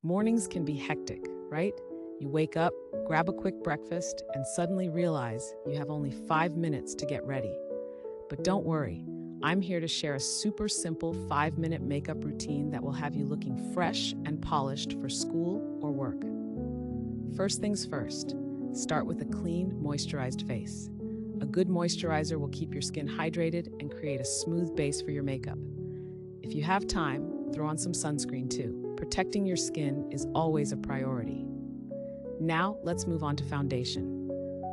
Mornings can be hectic, right? You wake up, grab a quick breakfast, and suddenly realize you have only 5 minutes to get ready. But don't worry, I'm here to share a super simple 5 minute makeup routine that will have you looking fresh and polished for school or work. First things first, start with a clean, moisturized face. A good moisturizer will keep your skin hydrated and create a smooth base for your makeup. If you have time, throw on some sunscreen too. Protecting your skin is always a priority. Now, let's move on to foundation.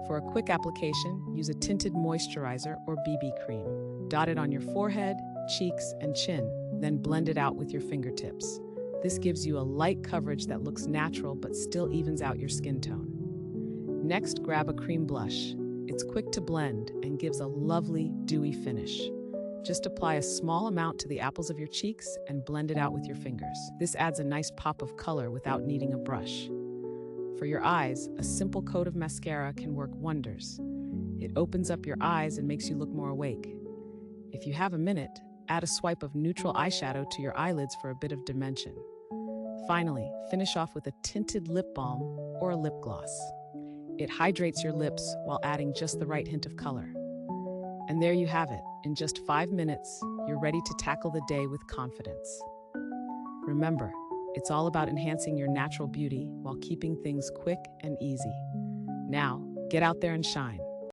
For a quick application, use a tinted moisturizer or BB cream. Dot it on your forehead, cheeks, and chin, then blend it out with your fingertips. This gives you a light coverage that looks natural but still evens out your skin tone. Next, grab a cream blush. It's quick to blend and gives a lovely, dewy finish. Just apply a small amount to the apples of your cheeks and blend it out with your fingers. This adds a nice pop of color without needing a brush. For your eyes, a simple coat of mascara can work wonders. It opens up your eyes and makes you look more awake. If you have a minute, add a swipe of neutral eyeshadow to your eyelids for a bit of dimension. Finally, finish off with a tinted lip balm or a lip gloss. It hydrates your lips while adding just the right hint of color. And there you have it. In just 5 minutes, you're ready to tackle the day with confidence. Remember, it's all about enhancing your natural beauty while keeping things quick and easy. Now, get out there and shine.